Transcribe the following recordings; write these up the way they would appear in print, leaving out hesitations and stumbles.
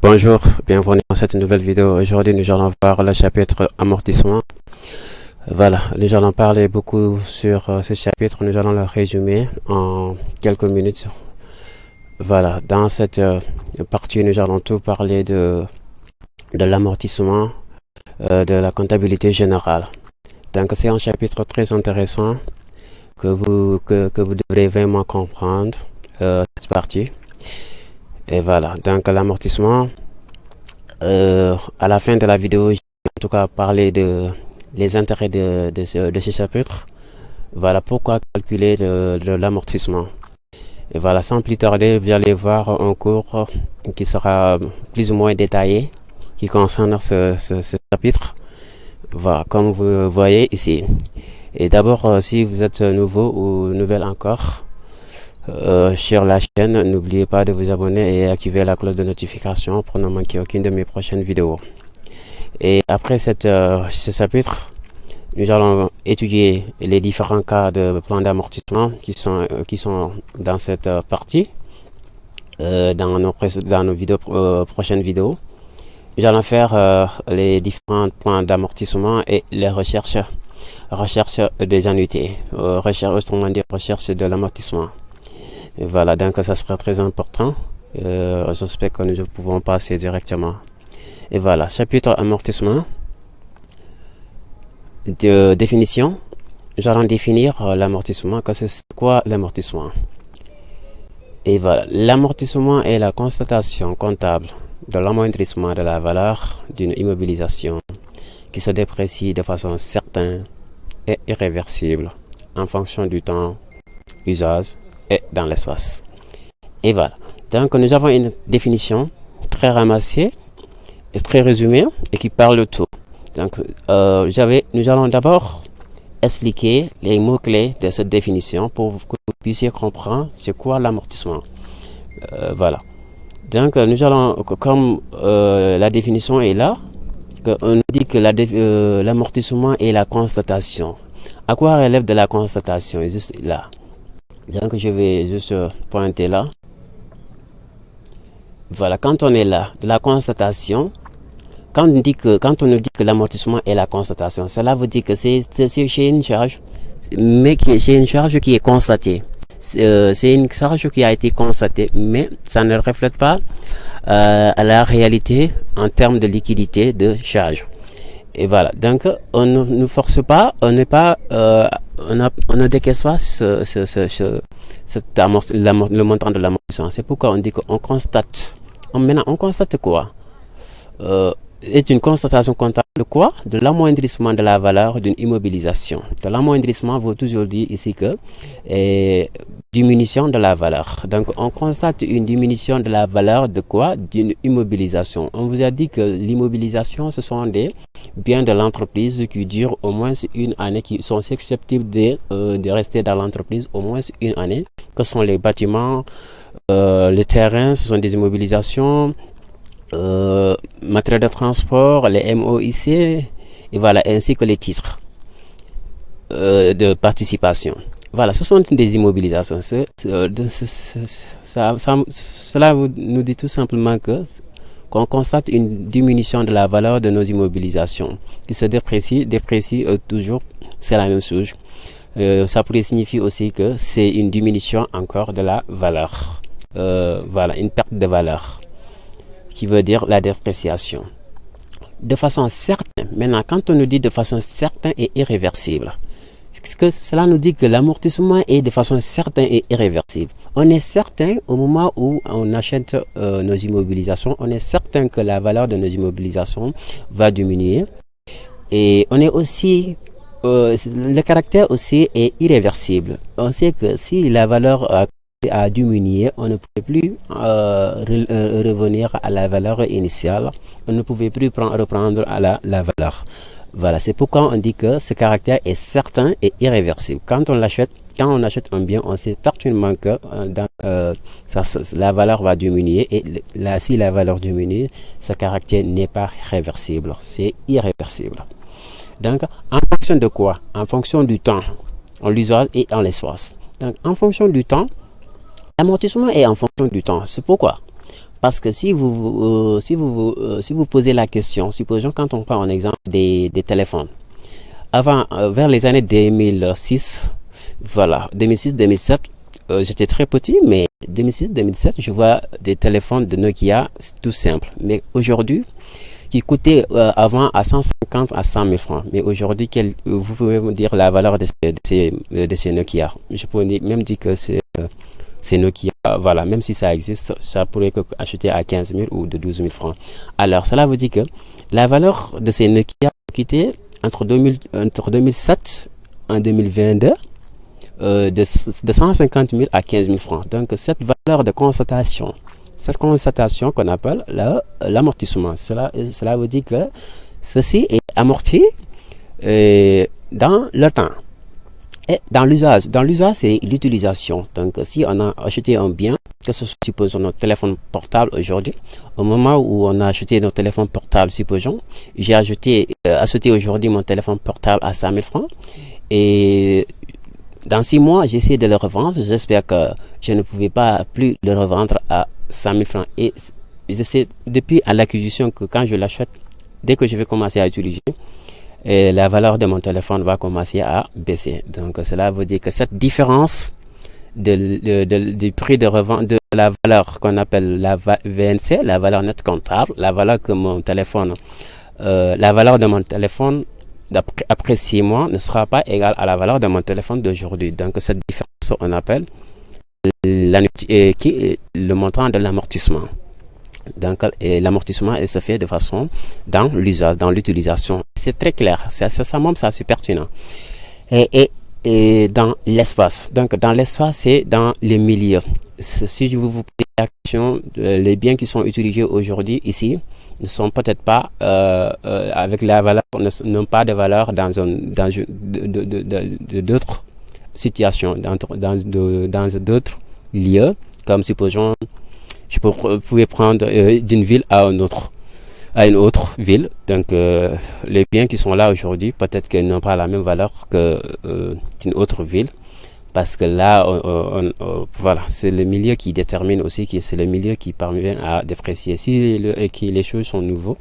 Bonjour, bienvenue dans cette nouvelle vidéo. Aujourd'hui, nous allons voir le chapitre amortissement. Voilà, nous allons parler beaucoup sur ce chapitre. Nous allons le résumer en quelques minutes. Voilà, dans cette partie, nous allons tout parler de l'amortissement, de la comptabilité générale. Donc, c'est un chapitre très intéressant que vous devrez vraiment comprendre cette partie. Et voilà, donc l'amortissement, à la fin de la vidéo, j'ai en tout cas parlé de les intérêts de ce chapitre. Voilà pourquoi calculer l'amortissement. Et voilà, sans plus tarder, vous allez voir un cours qui sera plus ou moins détaillé, qui concerne ce chapitre. Voilà, comme vous voyez ici. Et d'abord, si vous êtes nouveau ou nouvelle encore, sur la chaîne, n'oubliez pas de vous abonner et activer la cloche de notification pour ne manquer aucune de mes prochaines vidéos. Et après ce chapitre, nous allons étudier les différents cas de plan d'amortissement qui sont dans cette partie, dans nos vidéos, prochaines vidéos. Nous allons faire les différents plans d'amortissement et les recherches des annuités, autrement dit recherche de l'amortissement. Et voilà, donc ça sera très important. J'espère que nous pouvons passer directement. Et voilà, chapitre amortissement. De définition. Nous allons définir l'amortissement. C'est quoi l'amortissement? Et voilà, l'amortissement est la constatation comptable de l'amoindrissement de la valeur d'une immobilisation qui se déprécie de façon certaine et irréversible en fonction du temps, usage et dans l'espace. Et voilà. Donc nous avons une définition très ramassée et très résumée et qui parle de tout. Donc nous allons d'abord expliquer les mots-clés de cette définition pour que vous puissiez comprendre c'est quoi l'amortissement. Voilà. Donc nous allons, comme la définition est là, on dit que l'amortissement est la constatation. À quoi relève de la constatation? Juste là. Donc je vais juste pointer là. Voilà, quand on est là, de la constatation, quand on nous dit que l'amortissement est la constatation, cela veut dire que c'est chez une charge, mais c'est une charge qui est constatée. C'est une charge qui a été constatée, mais ça ne reflète pas à la réalité en termes de liquidité de charge. Et voilà, donc on ne nous force pas, on ne décaisse pas le montant de l'amortissement. C'est pourquoi on dit qu'on constate. Maintenant, on constate quoi? Est une constatation comptable de quoi? De l'amoindrissement de la valeur d'une immobilisation. De l'amoindrissement veut toujours dire ici que diminution de la valeur. Donc on constate une diminution de la valeur de quoi? D'une immobilisation. On vous a dit que l'immobilisation, ce sont des biens de l'entreprise qui durent au moins une année, qui sont susceptibles de rester dans l'entreprise au moins une année, que sont les bâtiments, les terrains, ce sont des immobilisations, matériel de transport, les MOIC, et voilà, ainsi que les titres de participation. Voilà, ce sont des immobilisations. Cela nous dit tout simplement qu'on constate une diminution de la valeur de nos immobilisations qui se déprécie toujours, c'est la même chose. Ça pourrait signifier aussi que c'est une diminution encore de la valeur. Voilà, une perte de valeur, qui veut dire la dépréciation. De façon certaine, maintenant, quand on nous dit de façon certaine et irréversible, cela nous dit que l'amortissement est de façon certaine et irréversible. On est certain au moment où on achète nos immobilisations, on est certain que la valeur de nos immobilisations va diminuer. Et on est aussi, le caractère aussi est irréversible. On sait que si la valeur a diminué, on ne pouvait plus revenir à la valeur initiale, on ne pouvait plus reprendre à la valeur. Voilà, c'est pourquoi on dit que ce caractère est certain et irréversible. Quand on achète un bien, on sait pertinemment que la valeur va diminuer, et si la valeur diminue, ce caractère n'est pas réversible, c'est irréversible. Donc, en fonction de quoi? En fonction du temps, en l'usage et en l'espace. Donc, en fonction du temps, l'amortissement est en fonction du temps. C'est pourquoi? Parce que si vous posez la question, supposons quand on prend en exemple des téléphones, avant, vers les années 2006, voilà, 2006-2007, j'étais très petit, mais 2006-2007, je vois des téléphones de Nokia, c'est tout simple. Mais aujourd'hui, qui coûtaient avant à 150 à 100 000 francs. Mais aujourd'hui, vous pouvez me dire la valeur de ces Nokia. Je peux même dire que c'est Nokia, voilà, même si ça existe, ça pourrait être acheté à 15 000 ou de 12 000 francs. Alors, cela veut dire que la valeur de ces Nokia quittait entre 2007 et 2022 de 150 000 à 15 000 francs. Donc, cette valeur de constatation, cette constatation qu'on appelle l'amortissement, cela veut dire que ceci est amorti dans le temps. Et dans l'usage, c'est l'utilisation. Donc, si on a acheté un bien, que ce soit, supposons, notre téléphone portable aujourd'hui, au moment où on a acheté notre téléphone portable, supposons, j'ai acheté aujourd'hui mon téléphone portable à 100 000 francs. Et dans 6 mois, j'essaie de le revendre. J'espère que je ne pouvais pas plus le revendre à 100 000 francs. Et j'essaie, depuis à l'acquisition, que quand je l'achète, dès que je vais commencer à utiliser, et la valeur de mon téléphone va commencer à baisser. Donc, cela veut dire que cette différence du prix de revente, de la valeur qu'on appelle la VNC, la valeur nette comptable, la valeur que mon téléphone, la valeur de mon téléphone après 6 mois ne sera pas égale à la valeur de mon téléphone d'aujourd'hui. Donc, cette différence, on appelle le montant de l'amortissement. Donc, l'amortissement se fait de façon dans l'usage, dans l'utilisation. C'est très clair, ça c'est pertinent. Et dans l'espace. Donc, dans l'espace, c'est dans les milieux. Si je vous pose la question, les biens qui sont utilisés aujourd'hui ici ne sont peut-être pas avec la valeur, n'ont pas de valeur dans d'autres situations, dans d'autres lieux, comme supposons. Vous pouvez prendre d'une ville à une autre ville. Donc, les biens qui sont là aujourd'hui, peut-être qu'ils n'ont pas la même valeur qu'une autre ville. Parce que là, voilà, c'est le milieu qui détermine aussi, c'est le milieu qui parvient à déprécier. Si les choses sont nouveaux,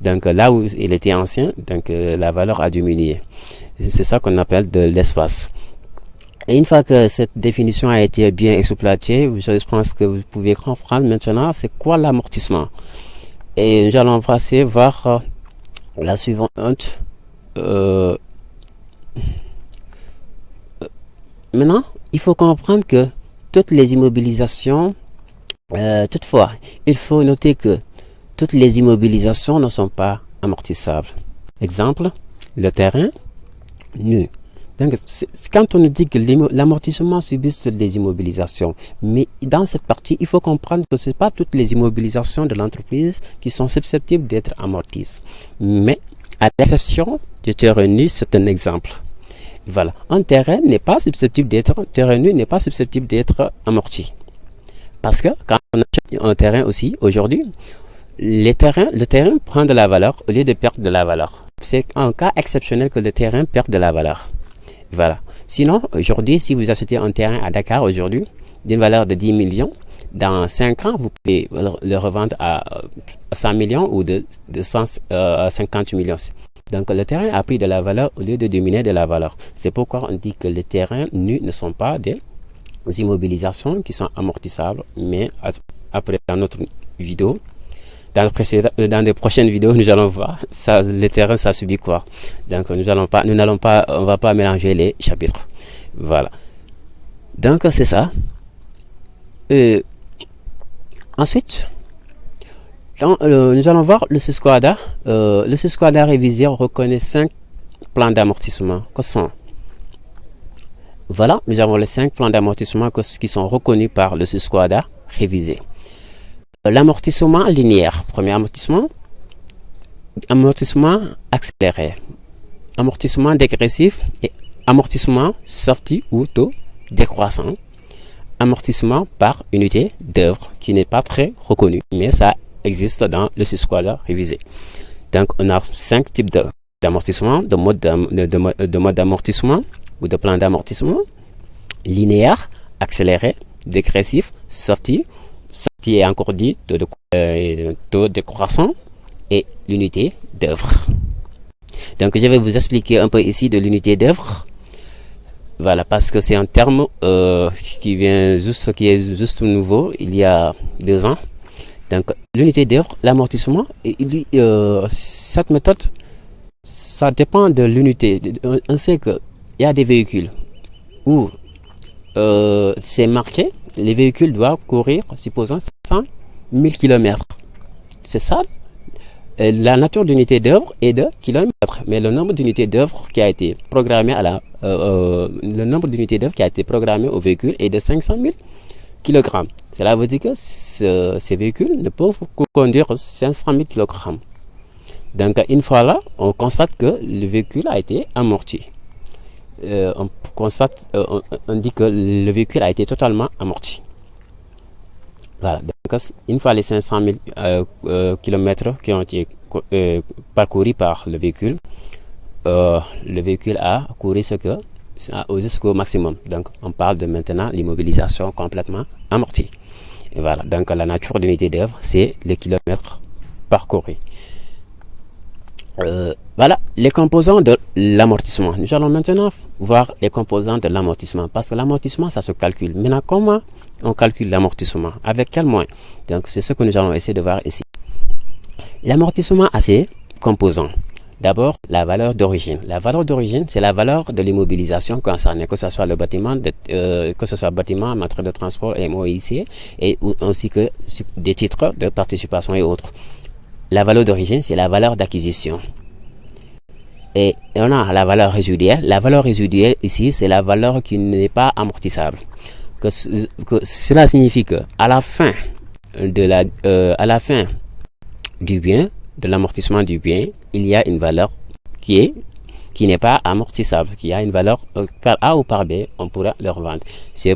donc là où il était ancien, donc la valeur a diminué. C'est ça qu'on appelle de l'espace. Et une fois que cette définition a été bien exploitée, je pense que vous pouvez comprendre maintenant c'est quoi l'amortissement. Et nous allons passer voir la suivante. Maintenant, il faut comprendre que toutes les immobilisations, toutefois, il faut noter que toutes les immobilisations ne sont pas amortissables. Exemple, le terrain nu. Donc, quand on nous dit que l'amortissement subsiste sur les immobilisations, mais dans cette partie, il faut comprendre que ce n'est pas toutes les immobilisations de l'entreprise qui sont susceptibles d'être amorties. Mais, à l'exception du terrain nu, c'est un exemple. Voilà. Un terrain nu n'est pas susceptible d'être amorti. Parce que quand on achète un terrain aussi, aujourd'hui, le terrain prend de la valeur au lieu de perdre de la valeur. C'est un cas exceptionnel que le terrain perd de la valeur. Voilà. Sinon, aujourd'hui, si vous achetez un terrain à Dakar aujourd'hui, d'une valeur de 10 millions, dans 5 ans, vous pouvez le revendre à 100 millions ou de 150 millions. Donc, le terrain a pris de la valeur au lieu de diminuer de la valeur. C'est pourquoi on dit que les terrains nus ne sont pas des immobilisations qui sont amortissables. Mais après, dans notre vidéo, dans les prochaines vidéos, nous allons voir les terrains, ça subit quoi. Donc, on va pas mélanger les chapitres. Voilà. Donc, c'est ça. Ensuite, nous allons voir le Susquadra. Le Susquadra révisé reconnaît 5 plans d'amortissement. Que sont? Voilà, nous avons les 5 plans d'amortissement qui sont reconnus par le Susquadra révisé. L'amortissement linéaire, premier amortissement accéléré, amortissement dégressif et amortissement sorti ou taux décroissant, amortissement par unité d'œuvre qui n'est pas très reconnu, mais ça existe dans le Susquadra révisé. Donc, on a 5 types d'amortissement, de mode d'amortissement ou de plan d'amortissement: linéaire, accéléré, dégressif, sorti ce qui est encore dit, taux de croissant et l'unité d'œuvre. Donc je vais vous expliquer un peu ici de l'unité d'œuvre. Voilà, parce que c'est un terme qui est juste nouveau, il y a 2 ans. Donc l'unité d'œuvre, l'amortissement, cette méthode, ça dépend de l'unité. On sait qu'il y a des véhicules où c'est marqué, les véhicules doivent courir, supposons, 500 000 km. C'est ça. La nature d'unité d'œuvre est de kilomètres, mais le nombre d'unités d'œuvre qui a été programmé le nombre d'unités d'œuvre qui a été programmé au véhicule est de 500 000 kg. Cela veut dire que ces véhicules ne peuvent conduire 500 000 kg. Donc une fois là, on constate que le véhicule a été amorti. On dit que le véhicule a été totalement amorti. Voilà, donc une fois les 500 000 km qui ont été parcourus par le véhicule a couru jusqu'au maximum. Donc on parle de maintenant l'immobilisation complètement amortie. Et voilà, donc la nature d'unité d'œuvre, c'est les kilomètres parcourus. Voilà les composants de l'amortissement. Nous allons maintenant voir les composants de l'amortissement, parce que l'amortissement, ça se calcule. Maintenant, comment on calcule l'amortissement? Avec quel moyen? Donc c'est ce que nous allons essayer de voir ici. L'amortissement a ses composants. D'abord, la valeur d'origine. La valeur d'origine, c'est la valeur de l'immobilisation concernée, que ce soit le bâtiment, matériel de transport, MOIC, et ainsi que des titres de participation et autres. La valeur d'origine, c'est la valeur d'acquisition. Et on a la valeur résiduelle. La valeur résiduelle ici, c'est la valeur qui n'est pas amortissable. Que cela signifie que à la fin du bien, de l'amortissement du bien, il y a une valeur qui n'est pas amortissable, qui a une valeur par A ou par B, on pourra le revendre. C'est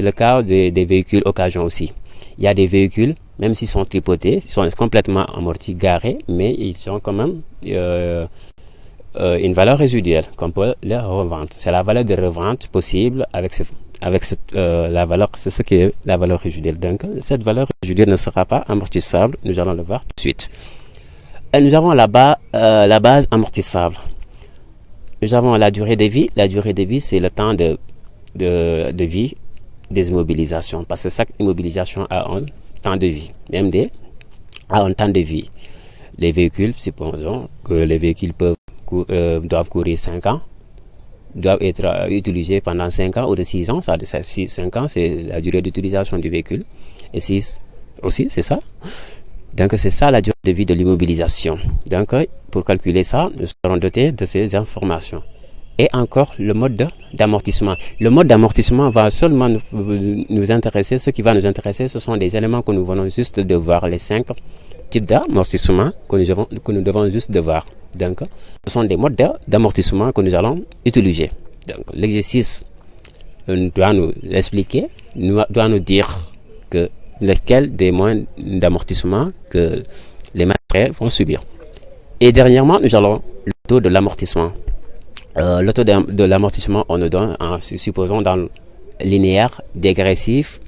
le cas des véhicules occasion aussi. Il y a des véhicules, même s'ils sont tripotés, ils sont complètement amortis, garés, mais ils ont quand même une valeur résiduelle qu'on peut les revendre. C'est la valeur de revente possible avec la valeur, c'est ce qui est la valeur résiduelle. Donc cette valeur résiduelle ne sera pas amortissable, nous allons le voir tout de suite. Et nous avons la base amortissable. Nous avons la durée de vie. La durée de vie, c'est le temps de vie des immobilisations, parce que chaque immobilisation a un temps de vie, MD a un temps de vie. Les véhicules, supposons que les véhicules doivent courir 5 ans, doivent être utilisés pendant 5 ans ou de 6 ans. 5 ans, c'est la durée d'utilisation du véhicule, et 6 aussi, c'est ça. Donc c'est ça la durée de vie de l'immobilisation. Donc pour calculer ça, nous serons dotés de ces informations. Et encore le mode d'amortissement. Le mode d'amortissement va seulement nous intéresser. Ce qui va nous intéresser, ce sont des éléments que nous venons juste de voir, les 5 types d'amortissement que nous devons juste de voir. Donc ce sont des modes d'amortissement que nous allons utiliser. Donc l'exercice doit nous expliquer, doit nous dire que lequel des moyens d'amortissement que les matériels vont subir. Et dernièrement, nous allons le taux de l'amortissement. Le taux de l'amortissement, on nous donne, supposons dans le linéaire, dégressif,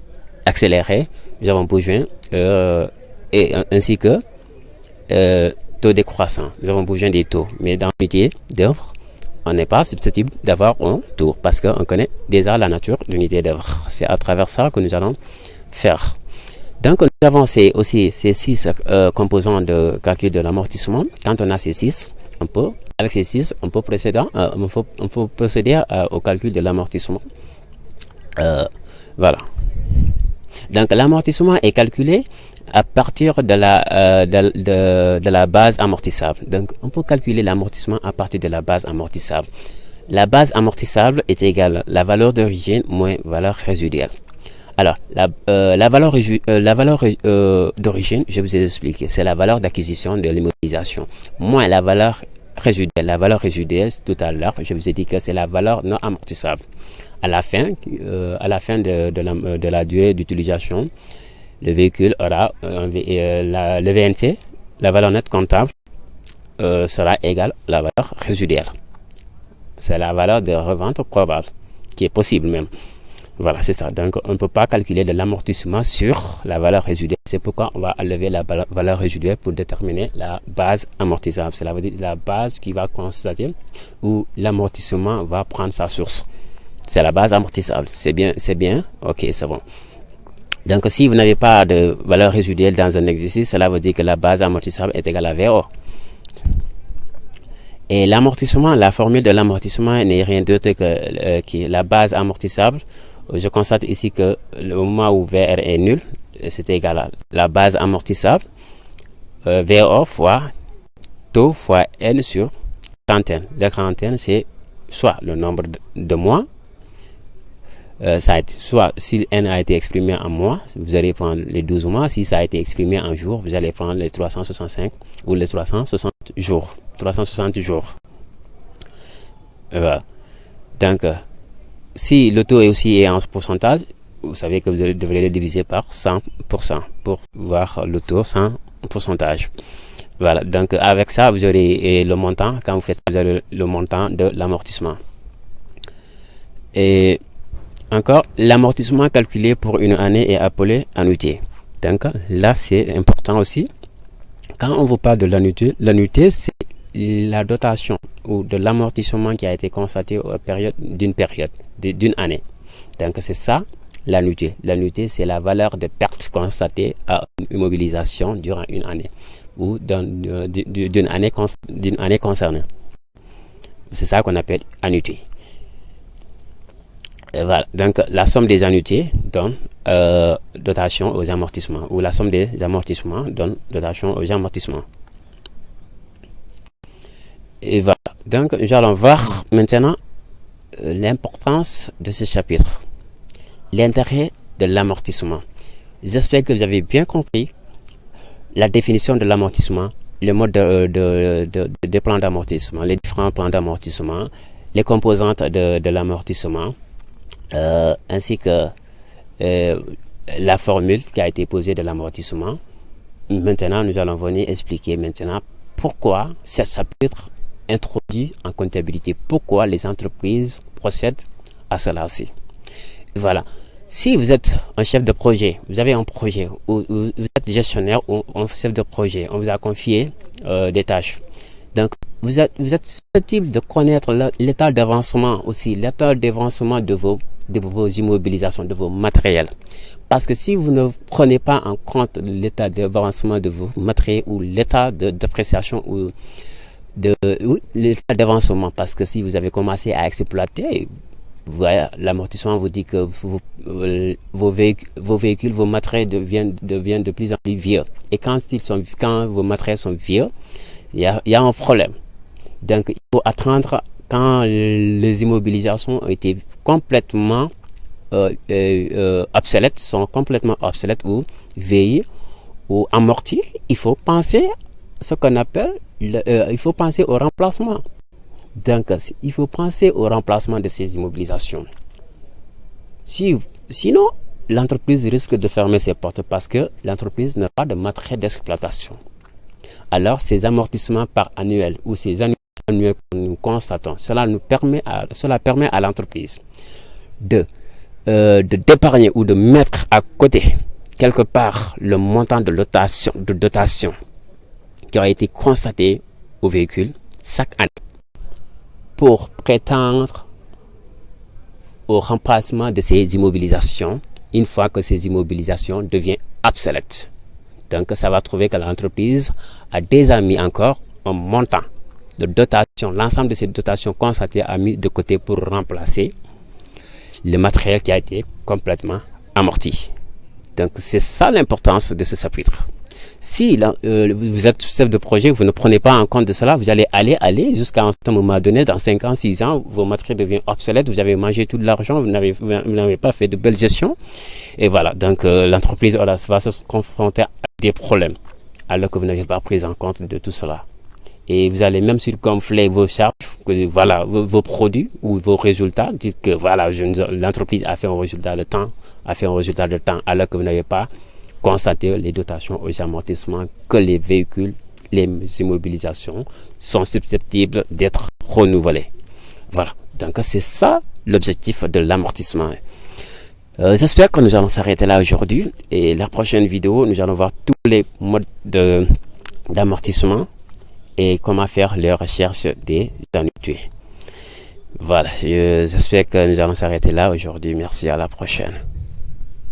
accéléré, nous avons besoin, et ainsi que taux décroissant. Nous avons besoin des taux. Mais dans l'unité d'œuvre, on n'est pas susceptible d'avoir un taux, parce qu'on connaît déjà la nature de l'unité d'œuvre. C'est à travers ça que nous allons faire. Donc, nous avons aussi ces 6 composants de calcul de l'amortissement. Quand on a ces 6, avec ces 6, on peut procéder au calcul de l'amortissement. Voilà. Donc, l'amortissement est calculé à partir de la base amortissable. Donc, on peut calculer l'amortissement à partir de la base amortissable. La base amortissable est égale à la valeur d'origine moins valeur résiduelle. Alors, la valeur d'origine, je vous ai expliqué, c'est la valeur d'acquisition de l'immobilisation, moins la valeur résiduelle. La valeur résiduelle, tout à l'heure, je vous ai dit que c'est la valeur non amortissable. À la fin de la durée d'utilisation, le véhicule aura le VNC, la valeur nette comptable, sera égale à la valeur résiduelle. C'est la valeur de revente probable, qui est possible même. Voilà, c'est ça. Donc, on ne peut pas calculer de l'amortissement sur la valeur résiduelle. C'est pourquoi on va enlever la valeur résiduelle pour déterminer la base amortissable. Cela veut dire la base qui va constater où l'amortissement va prendre sa source. C'est la base amortissable. C'est bien, c'est bien. Ok, c'est bon. Donc, si vous n'avez pas de valeur résiduelle dans un exercice, cela veut dire que la base amortissable est égale à VO. Et l'amortissement, la formule de l'amortissement n'est rien d'autre que la base amortissable. Je constate ici que le moment où VR est nul, c'est égal à la base amortissable, VO fois taux fois N sur quarantaine. La quarantaine, c'est soit le nombre de mois, soit si N a été exprimé en mois, vous allez prendre les 12 mois. Si ça a été exprimé en jours, vous allez prendre les 365 ou les 360 jours. 360 jours. Voilà. Donc, si le taux est aussi en pourcentage, vous savez que vous devrez le diviser par 100% pour voir le taux sans pourcentage. Voilà, donc avec ça, vous aurez le montant. Quand vous faites ça, vous aurez le montant de l'amortissement. Et encore, l'amortissement calculé pour une année est appelé annuité. Donc là, c'est important aussi. Quand on vous parle de l'annuité, c'est la dotation ou de l'amortissement qui a été constaté d'une année. Donc c'est ça l'annuité. L'annuité, c'est la valeur de perte constatée à une immobilisation durant une année ou d'une année concernée. C'est ça qu'on appelle annuité. Et voilà. Donc la somme des annuités donne dotation aux amortissements, ou la somme des amortissements donne dotation aux amortissements. Et voilà. Donc, nous allons voir maintenant l'importance de ce chapitre. L'intérêt de l'amortissement. J'espère que vous avez bien compris la définition de l'amortissement, le mode des plans d'amortissement, les différents plans d'amortissement, les composantes de l'amortissement, ainsi que la formule qui a été posée de l'amortissement. Maintenant, nous allons venir expliquer maintenant pourquoi ce chapitre introduit en comptabilité, pourquoi les entreprises procèdent à cela aussi. Voilà. Si vous êtes un chef de projet, vous avez un projet, ou vous êtes gestionnaire ou un chef de projet, on vous a confié des tâches. Donc, vous êtes susceptible de connaître l'état d'avancement aussi, l'état d'avancement de vos immobilisations, de vos matériels. Parce que si vous ne prenez pas en compte l'état d'avancement de vos matériels ou l'état de dépréciation ou l'état d'avancement, parce que si vous avez commencé à exploiter, voilà, l'amortissement vous dit que vos véhicules, vos matériels deviennent de plus en plus vieux. Et quand vos matériels sont vieux, il y a un problème. Donc, il faut attendre quand les immobilisations ont été complètement obsolètes, ou vieillies ou amorties. Il faut penser ce qu'on appelle, il faut penser au remplacement. Donc, il faut penser au remplacement de ces immobilisations. Sinon, l'entreprise risque de fermer ses portes parce que l'entreprise n'a pas de matériel d'exploitation. Alors, ces amortissements par annuel ou ces annuels que nous constatons, cela permet à l'entreprise d'épargner ou de mettre à côté quelque part le montant de dotation qui a été constaté au véhicule chaque année pour prétendre au remplacement de ces immobilisations une fois que ces immobilisations deviennent obsolètes. Donc, ça va trouver que l'entreprise a déjà mis encore un montant de dotation, l'ensemble de ces dotations constatées a mis de côté pour remplacer le matériel qui a été complètement amorti. Donc, c'est ça l'importance de ce chapitre. Si vous êtes chef de projet, vous ne prenez pas en compte de cela, vous allez aller jusqu'à un certain moment donné, dans 5 ans, 6 ans, vos matériels deviennent obsolètes, vous avez mangé tout l'argent, vous n'avez pas fait de belle gestion. Et voilà, donc l'entreprise va se confronter à des problèmes, alors que vous n'avez pas pris en compte de tout cela. Et vous allez même surgonfler vos charges, voilà, vos produits ou vos résultats, dites que voilà, l'entreprise a fait un résultat de temps, alors que vous n'avez pas constaté les dotations aux amortissements, que les véhicules, les immobilisations sont susceptibles d'être renouvelés. Voilà, donc c'est ça l'objectif de l'amortissement. J'espère que nous allons s'arrêter là aujourd'hui. Et la prochaine vidéo, nous allons voir tous les modes d'amortissement et comment faire les recherches des annuités. Voilà, j'espère que nous allons s'arrêter là aujourd'hui. Merci, à la prochaine.